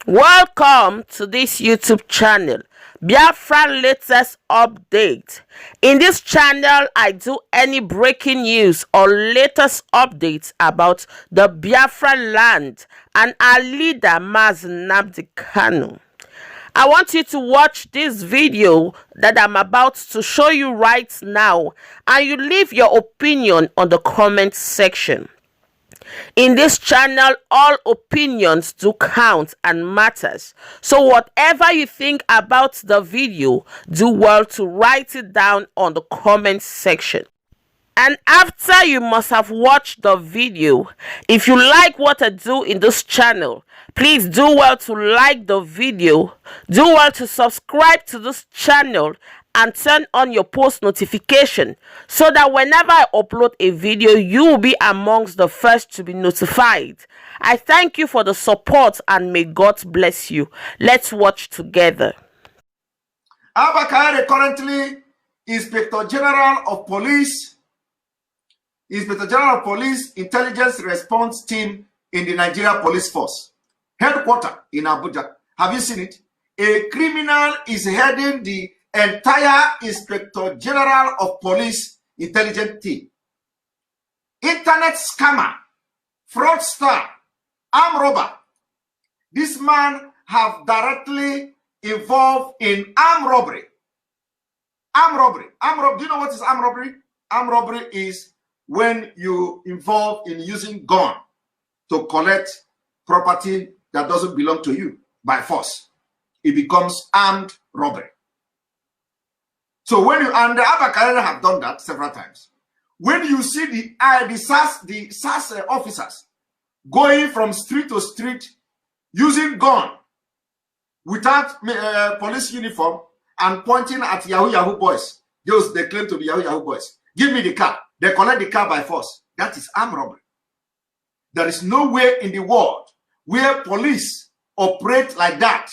Welcome to this YouTube channel, Biafra latest update. In this channel, I do any breaking news or latest updates about the Biafra land and our leader, mazi nnamdi Kanu. I want you to watch this video that I'm about to show you right now, and you leave your opinion on the comment section. In this channel, all opinions do count and matters. So whatever you think about the video, do well to write it down on the comment section. And after you must have watched the video, if you like what I do in this channel, please do well to like the video, do well to subscribe to this channel, and turn on your post notification so that whenever I upload a video, you will be amongst the first to be notified. I thank you for the support and may God bless you. Let's watch together. ABBA KYARI currently Inspector General of Police Intelligence Response Team in the Nigeria Police Force, headquarters in Abuja. Have you seen it? A criminal is heading the entire Inspector General of Police Intelligence Team. Internet scammer, fraudster, armed robber. This man have directly involved in armed robbery. Armed robbery. Do you know what is armed robbery? Armed robbery is when you involve in using gun to collect property that doesn't belong to you by force. It becomes armed robbery. So when you, and the ABBA KYARI have done that several times. When you see the SAS officers going from street to street using gun without police uniform and pointing at Yahoo boys, those they claim to be Yahoo boys, give me the car. They collect the car by force. That is armed robbery. There is no way in the world where police operate like that.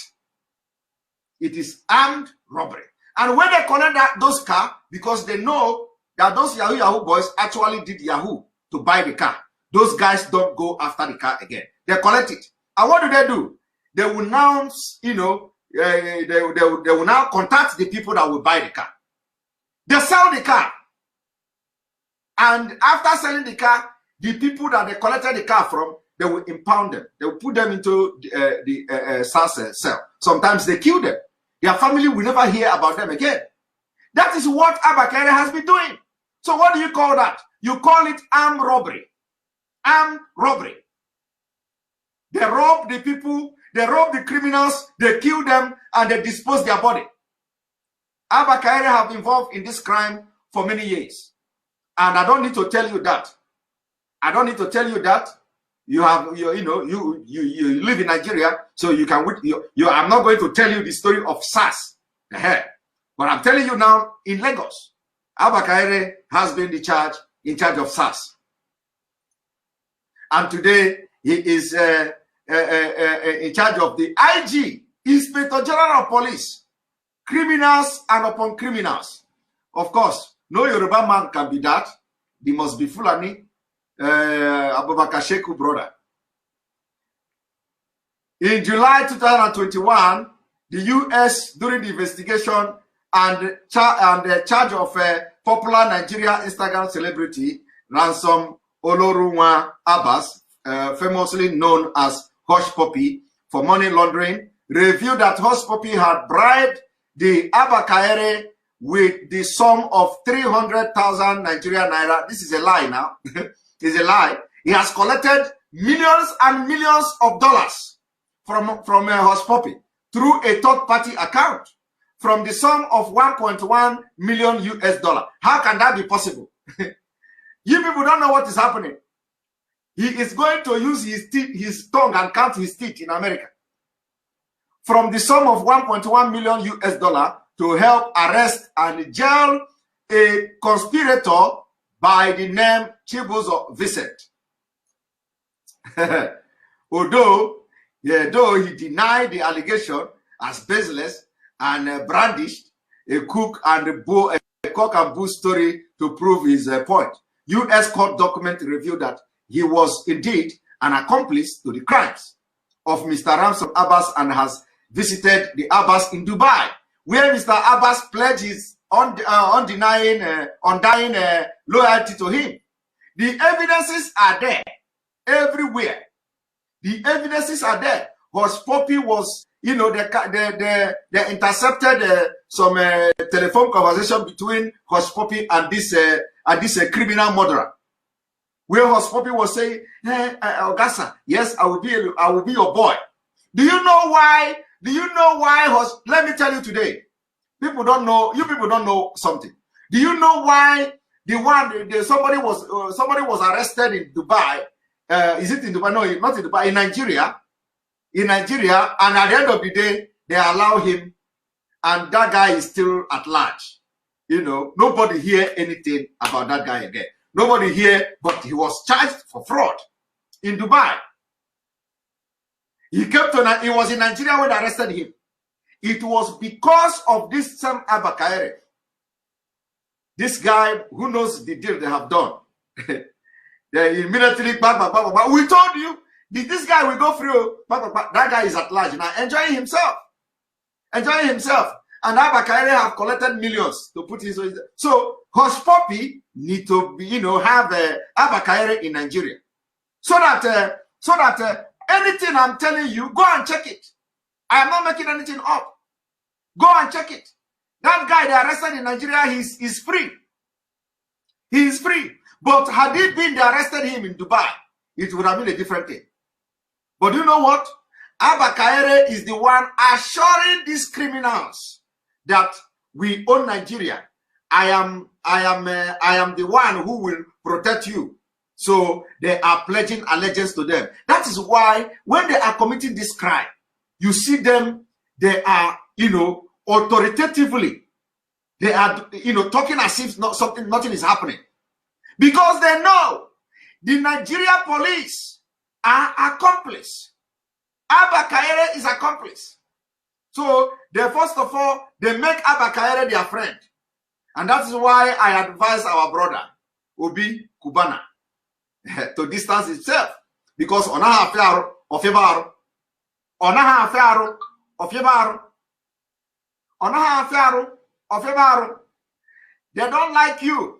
It is armed robbery. And when they collect those cars, because they know that those Yahoo boys actually did Yahoo to buy the car, those guys don't go after the car again. They collect it. And what do? They will now, they will now contact the people that will buy the car. They sell the car. And after selling the car, the people that they collected the car from, they will impound them. They will put them into the SAS cell. Sometimes they kill them. Their family will never hear about them again. That is what ABBA KYARI has been doing. So what do you call that? You call it armed robbery. Armed robbery. They rob the people, they rob the criminals, they kill them, and they dispose their body. ABBA KYARI have been involved in this crime for many years. And I don't need to tell you that. I don't need to tell you that. You live in Nigeria, so you can. I'm not going to tell you the story of SAS, but I'm telling you now. In Lagos, ABBA KYARI has been in charge of SAS, and today he is in charge of the IG, Inspector General of Police, criminals and upon criminals. Of course, no Yoruba man can be that. He must be Fulani. Abubakar Sheku brother. In July 2021, the U.S. during the investigation and the charge of a popular Nigeria Instagram celebrity, Ransom Olorunwa Abbas, famously known as Hush Puppy, for money laundering, revealed that Hush Puppy had bribed the ABBA KYARI with the sum of 300,000 Nigerian naira. This is a lie now. It's a lie. He has collected millions and millions of dollars from Hush Puppy through a third-party account from the sum of 1.1 million US dollar. How can that be possible? You people don't know what is happening. He is going to use his tongue and count his teeth in America. From the sum of 1.1 million US dollar to help arrest and jail a conspirator by the name Chibuzo Vincent. Though he denied the allegation as baseless and brandished a cock and bull story to prove his point. U.S. court document revealed that he was indeed an accomplice to the crimes. of Mr. Ramson Abbas and has visited the Abbas in Dubai, where Mr. Abbas pledged his undying loyalty to him. The evidences are there everywhere. The evidences are there. Hush Puppy was, you know, they intercepted some telephone conversation between Hush Puppy and this criminal murderer, where Hush Puppy was saying, "Hey, Ogasa, yes, I will be your boy." Do you know why? Let me tell you today. People don't know. You people don't know something. Do you know why somebody was arrested in Dubai? Is it in Dubai? No, not in Dubai. In Nigeria. In Nigeria, and at the end of the day, they allow him, and that guy is still at large. You know, nobody hear anything about that guy again. Nobody hear, but he was charged for fraud in Dubai. He was in Nigeria when they arrested him. It was because of this same ABBA KYARI. This guy who knows the deal they have done. They immediately, we told you, this guy will go through, that guy is at large now, enjoying himself. Enjoying himself. And ABBA KYARI have collected millions to put his. So, Hush Puppy need to be, you know, have ABBA KYARI in Nigeria. So that anything I'm telling you, go and check it. I am not making anything up. Go and check it. That guy they arrested in Nigeria, he's free. He is free. But had they arrested him in Dubai, it would have been a different thing. But you know what? ABBA KYARI is the one assuring these criminals that we own Nigeria. I am the one who will protect you. So they are pledging allegiance to them. That is why when they are committing this crime, you see them, they are, you know, authoritatively, they are, you know, talking as if nothing is happening. Because they know the Nigeria police are accomplice. ABBA KYARI is accomplice. So they first of all, they make ABBA KYARI their friend. And that is why I advise our brother, Obi Kubana, to distance himself. Because they don't like you.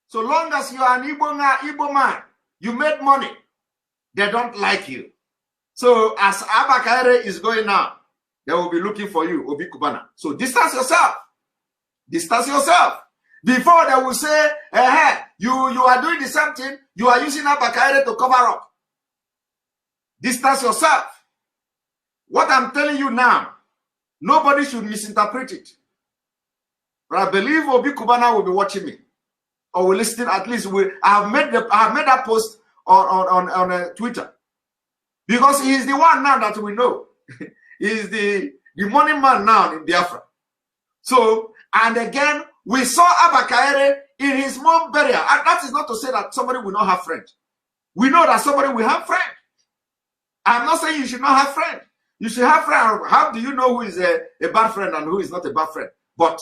So long as you are an Igbo man, you make money, they don't like you. So as ABBA KYARI is going now, they will be looking for you, Obi Kubana. So distance yourself. Distance yourself. Before they will say, you are doing the same thing, you are using ABBA KYARI to cover up. Distance yourself. What I'm telling you now, nobody should misinterpret it. But I believe Obi Kubana will be watching me, or will listen. At least I have made that post on Twitter, because he is the one now that we know. He is the money man now in Biafra. So, and again, we saw ABBA KYARI in his mom burial. And that is not to say that somebody will not have friends. We know that somebody will have friends. I'm not saying you should not have friends. You should have friends. How do you know who is a bad friend and who is not a bad friend? But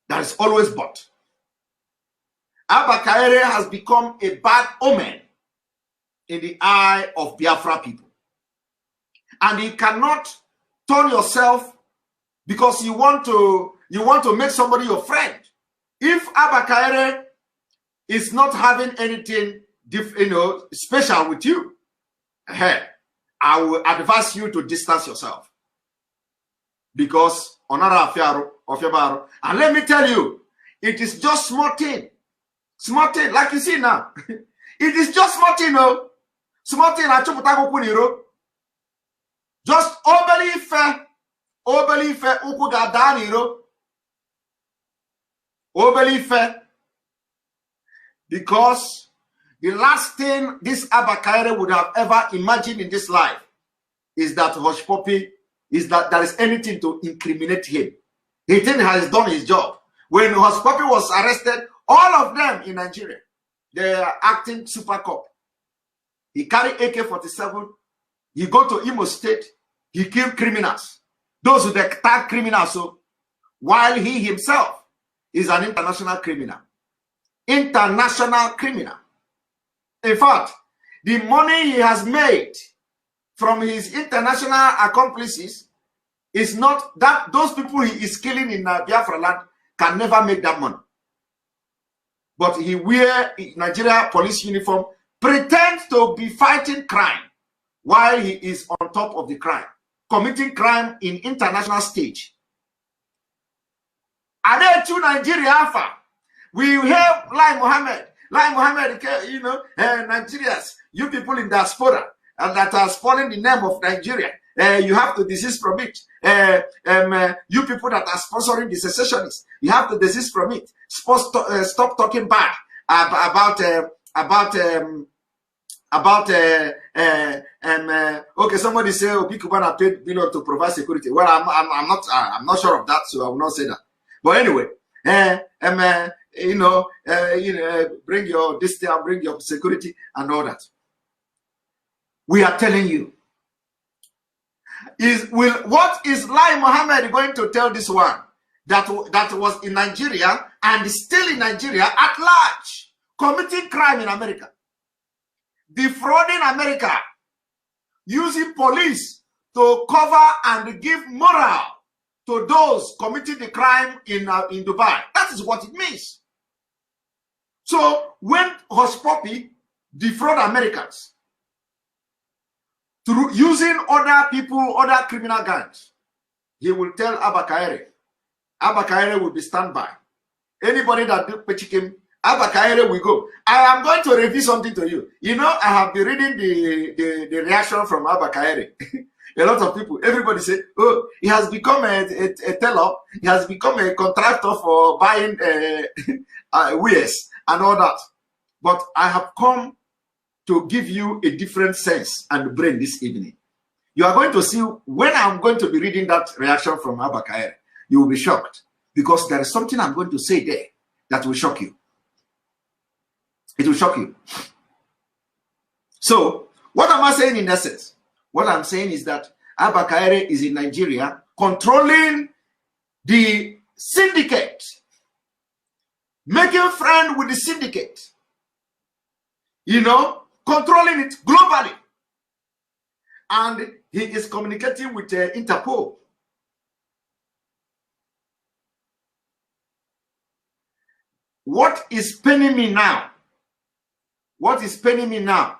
there is always but. ABBA KYARI has become a bad omen in the eye of Biafra people. And you cannot turn yourself because you want to make somebody your friend. If ABBA KYARI is not having anything special with you, I will advise you to distance yourself. Because onara afiaro of your bar. And let me tell you, it is just small thing. Small thing, like you see now. It is just small thing, no. Small thing, just obeli fe, uku gadaniro. Obeli fe. Because the last thing this ABBA KYARI would have ever imagined in this life is that Hush Puppy, is that there is anything to incriminate him. He thinks he has done his job. When Hush Puppy was arrested, all of them in Nigeria, they are acting super cop. He carried AK-47. He go to Imo State. He killed criminals. Those who they tag criminals, so while he himself is an international criminal. International criminal. In fact, the money he has made from his international accomplices is not that those people he is killing in Biafra land can never make that money. But he wear Nigeria police uniform, pretend to be fighting crime while he is on top of the crime, committing crime in international stage. Are they to Nigeria Alpha? We have Lai Mohammed, you know, Nigerians, you people in diaspora that are spoiling the name of Nigeria. You have to desist from it. You people that are sponsoring the secessionists, you have to desist from it. Stop talking bad about okay, somebody say Obi Kubana paid billion to provide security. Well, I'm not sure of that, so I will not say that. But anyway, you know, bring your distance, bring your security and all that. We are telling you, what is Lai Mohammed going to tell this one that was in Nigeria and still in Nigeria at large, committing crime in America, defrauding America, using police to cover and give morale to those committing the crime in Dubai? That is what it means. So when Hush Puppy defraud Americans through using other people, other criminal gangs, he will tell ABBA KYARI. ABBA KYARI will be standby. Anybody that do Pechikim, ABBA KYARI will go. I am going to reveal something to you. You know, I have been reading the reaction from ABBA KYARI. A lot of people, everybody say, oh, he has become a teller, he has become a contractor for buying wares and all that. But I have come to give you a different sense and brain this evening. You are going to see, when I'm going to be reading that reaction from ABBA KYARI, you will be shocked, because there is something I'm going to say there that will shock you. It will shock you. So, what am I saying in essence? What I'm saying is that ABBA KYARI is in Nigeria controlling the syndicate, making friends with the syndicate, you know, controlling it globally. And he is communicating with Interpol. What is paining me now? What is paining me now?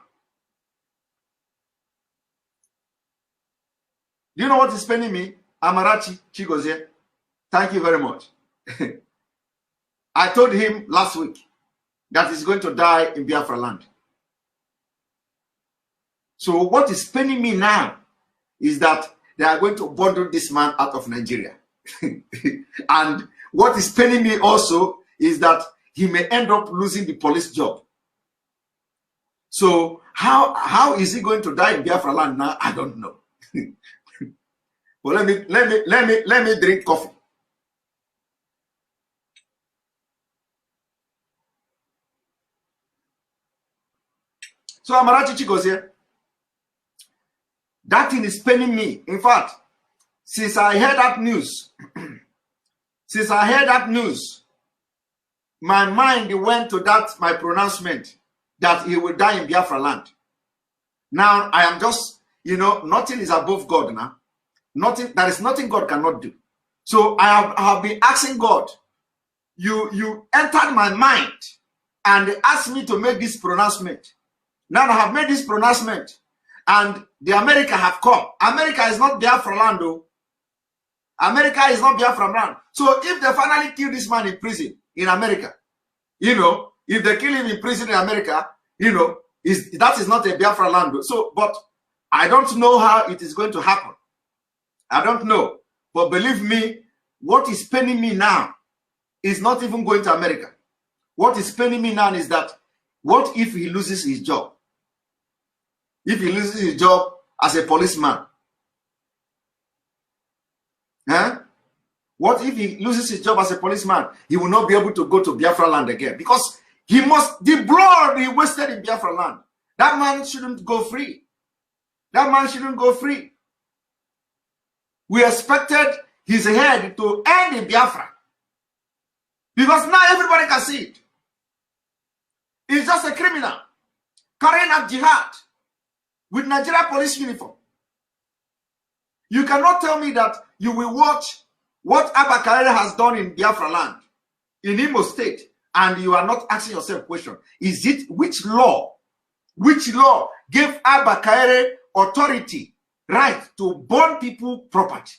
Do you know what is paining me? Amarachi Chigozie. Thank you very much. I told him last week that he's going to die in Biafra land. So what is paining me now is that they are going to bundle this man out of Nigeria. And what is paining me also is that he may end up losing the police job. So how is he going to die in Biafra land now? I don't know. Well, let me drink coffee. So Amarachi Chigozie, that thing is paining me. In fact, since I heard that news, my mind went to that my pronouncement that he will die in Biafra land. Now I am just, you know, nothing is above God now. Nothing, there is nothing God cannot do. So I have been asking God, you entered my mind and asked me to make this pronouncement. Now I have made this pronouncement, and the America have come. America is not Biafra land, though. America is not Biafra land. So if they finally kill this man in prison in America, you know, if they kill him in prison in America, you know, that is not a Biafra land, though. So, but I don't know how it is going to happen. I don't know. But believe me, what is paining me now is not even going to America. What is paining me now is that, what if he loses his job? If he loses his job as a policeman? Huh? What if he loses his job as a policeman? He will not be able to go to Biafra land again, because he must, the blood he wasted in Biafra land. That man shouldn't go free. That man shouldn't go free. We expected his head to end in Biafra, because now everybody can see it. He's just a criminal carrying out jihad with Nigeria police uniform, You cannot tell me that you will watch what ABBA KYARI has done in Biafra land, in Imo State, and you are not asking yourself a question. Is it which law gave ABBA KYARI authority, right to burn people property?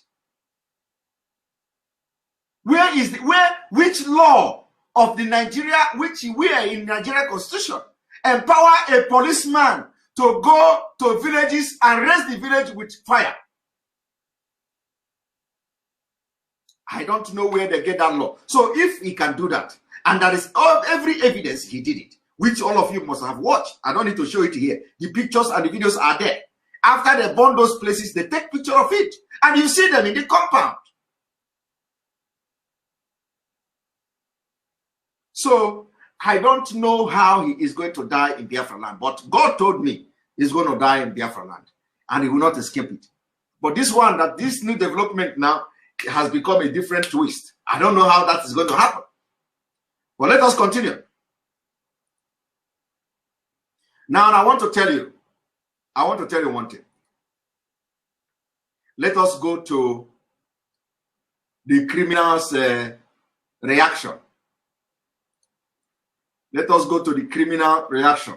Which law of the Nigeria, which we are in Nigerian constitution, empower a policeman to go to villages and raise the village with fire? I don't know where they get that law. So if he can do that, and there is every evidence he did it, which all of you must have watched. I don't need to show it here. The pictures and the videos are there. After they burn those places, they take picture of it, and you see them in the compound. So I don't know how he is going to die in Biafra land, but God told me he's going to die in Biafra land, and he will not escape it. But this one, that this new development now has become a different twist. I don't know how that is going to happen. But let us continue. Now, I want to tell you one thing. Let us go to the criminal's reaction. Let us go to the criminal reaction.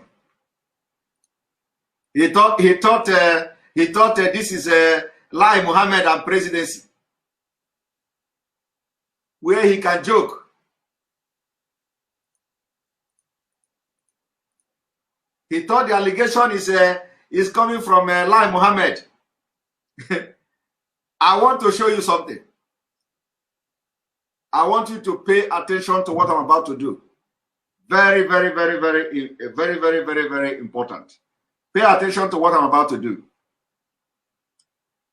He thought this is a Lai Mohammed and presidency, where he can joke. He thought the allegation is coming from Lai Mohammed. I want to show you something. I want you to pay attention to what I'm about to do. Very, very, very, very, very, very, very, very important. Pay attention to what I'm about to do.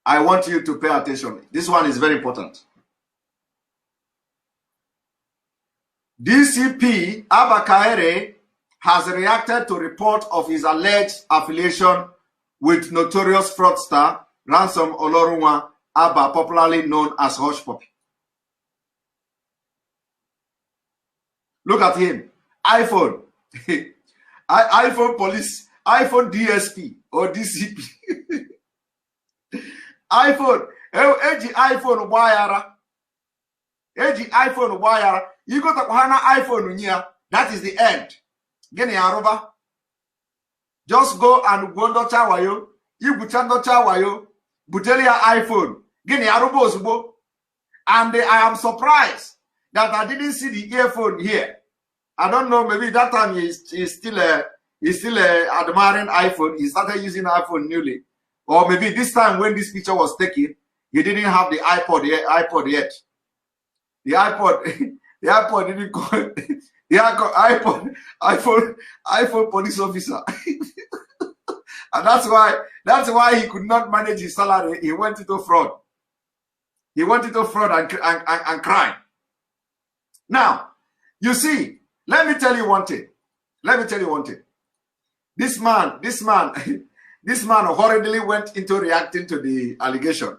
I want you to pay attention. This one is very important. DCP ABBA KYARI has reacted to report of his alleged affiliation with notorious fraudster Ransom Olorunwa ABBA, popularly known as Hush Puppy. Look at him. iPhone. iPhone police. iPhone DSP or DCP. iPhone. iPhone Wayara. iPhone Wayara. You go to Kohana iPhone here. That is the end. Gini aroba. Just go and go to Chawayo. You butando Chawayo. Butelia iPhone. Gini arobo zubo. And I am surprised that I didn't see the earphone here. I don't know, maybe that time he's still admiring iPhone. He started using iPhone newly. Or maybe this time when this picture was taken, he didn't have the iPod yet. The iPod didn't call the iPhone police officer. And that's why he could not manage his salary. He went into fraud. He went into fraud and crime. Now, you see, let me tell you one thing. This man hurriedly went into reacting to the allegation.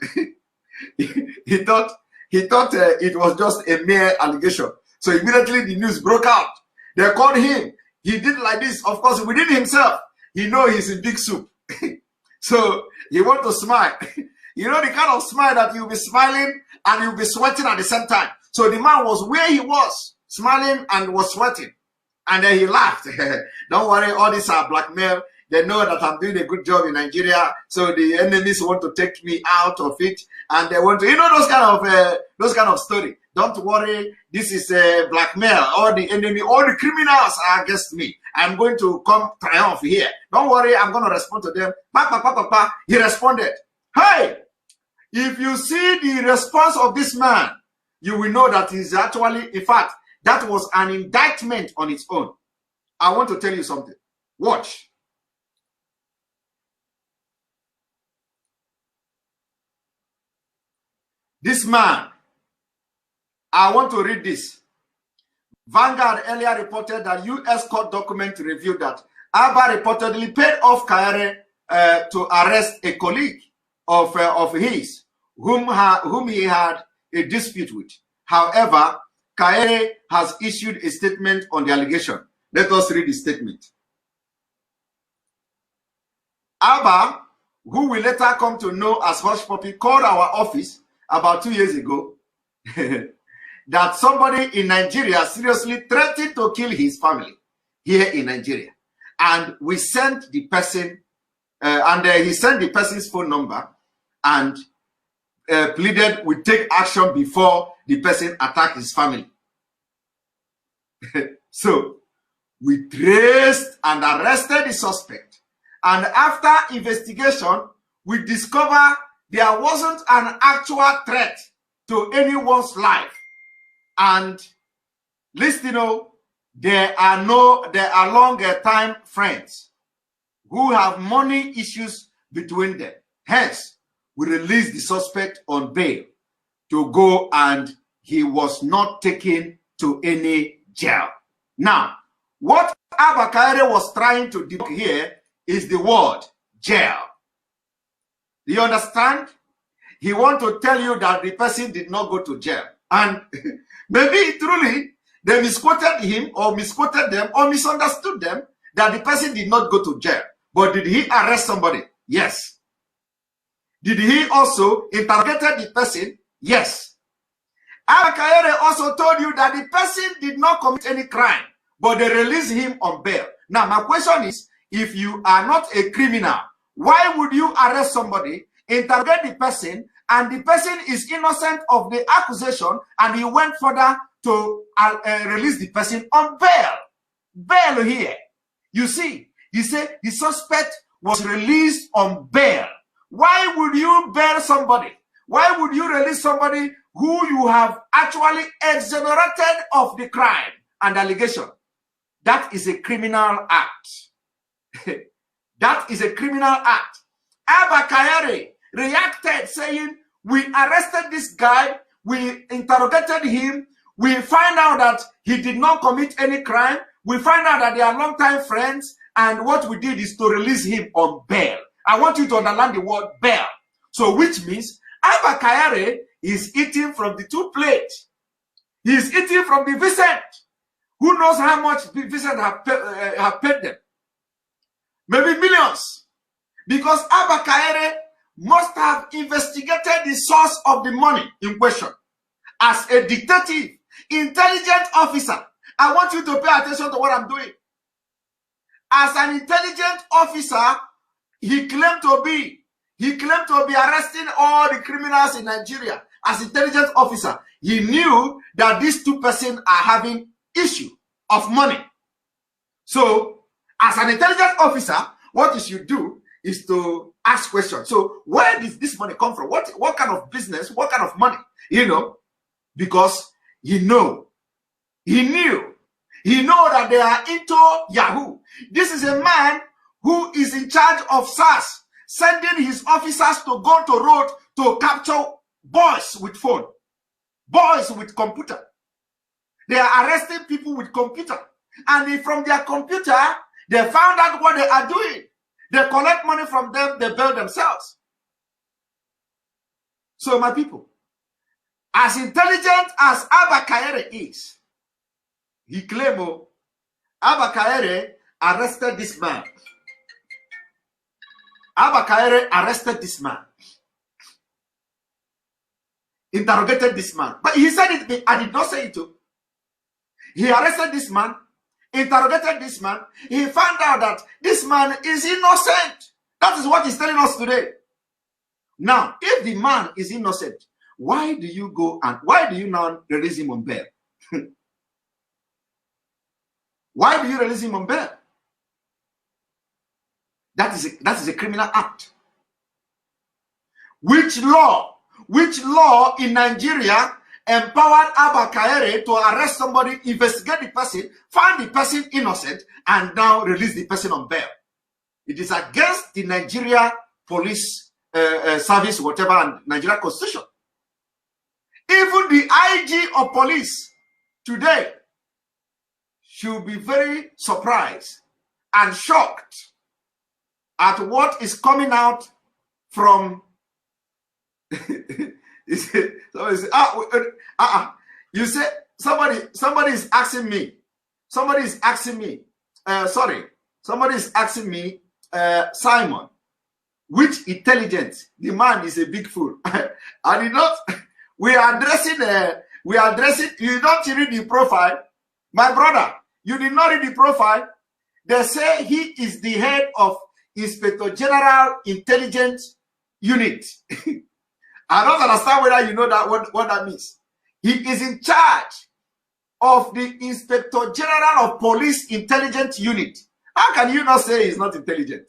he thought it was just a mere allegation. So immediately the news broke out. They called him. He did like this. Of course, within himself, he knows he's in big soup. So he want to smile. You know the kind of smile that you'll be smiling and you'll be sweating at the same time. So the man was where he was, smiling and was sweating. And then he laughed. Don't worry, all these are blackmail. They know that I'm doing a good job in Nigeria. So the enemies want to take me out of it. And they want to, you know, those kind of story. Don't worry, this is blackmail. All the enemy, all the criminals are against me. I'm going to come triumph here. Don't worry, I'm going to respond to them. He responded. Hey, if you see the response of this man, you will know that he's actually, in fact, that was an indictment on its own. I want to tell you something. Watch. This man, I want to read this. Vanguard earlier reported that U.S. court document revealed that ABBA reportedly paid off KYARI to arrest a colleague of his, whom he had a dispute with. However, KYARI has issued a statement on the allegation. Let us read the statement. ABBA, who we later come to know as Hush Puppy, called our office about 2 years ago that somebody in Nigeria seriously threatened to kill his family here in Nigeria. And we sent the person, he sent the person's phone number and pleaded we take action before the person attacked his family. So we traced and arrested the suspect. And after investigation, we discovered there wasn't an actual threat to anyone's life. And listen, there are longer time friends who have money issues between them. Hence, we released the suspect on bail to go, and he was not taken to any jail. Now, what ABBA KYARI was trying to debunk here is the word jail. Do you understand? He wants to tell you that the person did not go to jail. And maybe truly they misquoted him or misquoted them or misunderstood them that the person did not go to jail. But did he arrest somebody? Yes. Did he also interrogate the person? Yes. ABBA KYARI also told you that the person did not commit any crime, but they released him on bail. Now, my question is, if you are not a criminal, why would you arrest somebody, interrogate the person, and the person is innocent of the accusation, and you went further to release the person on bail? Bail here. You see, he said the suspect was released on bail. Why would you bail somebody? Why would you release somebody who you have actually exonerated of the crime and allegation? That is a criminal act. That is a criminal act. ABBA KYARI reacted saying, we arrested this guy, we interrogated him, we find out that he did not commit any crime, we find out that they are longtime friends, and what we did is to release him on bail. I want you to underline the word bail. So which means ABBA KYARI is eating from the two plates. He is eating from the Vincent. Who knows how much Vincent have paid them? Maybe millions. Because ABBA KYARI must have investigated the source of the money in question. As a detective, intelligent officer, I want you to pay attention to what I'm doing. As an intelligent officer, he claimed to be arresting all the criminals in Nigeria. As intelligence officer, he knew that these two persons are having issue of money. So, as an intelligence officer, what you should do is to ask questions. So, where does this money come from? What kind of business? What kind of money? You know, because he knew that they are into Yahoo. This is a man who is in charge of SARS, sending his officers to go to road to capture boys with phone, boys with computer. They are arresting people with computer. And from their computer, they found out what they are doing. They collect money from them, they build themselves. So my people, as intelligent as ABBA KYARI is, he claimed ABBA KYARI arrested this man. ABBA KYARI arrested this man. Interrogated this man. But he said it, I did not say it too. He arrested this man, interrogated this man. He found out that this man is innocent. That is what he's telling us today. Now, if the man is innocent, why do you now release him on bail? Why do you release him on bail? That is a criminal act. Which law in Nigeria empowered ABBA KYARI to arrest somebody, investigate the person, find the person innocent, and now release the person on bail? It is against the Nigeria police service, whatever, and Nigeria constitution. Even the IG of police today should be very surprised and shocked at what is coming out from you say somebody is asking me, Simon, Which intelligence? The man is a big fool. And you know, we are addressing, you don't read the profile. My brother, you did not read the profile. They say he is the head of Inspector General Intelligence Unit. I don't understand whether you know that what that means. He is in charge of the Inspector General of Police Intelligence Unit. How can you not say he's not intelligent?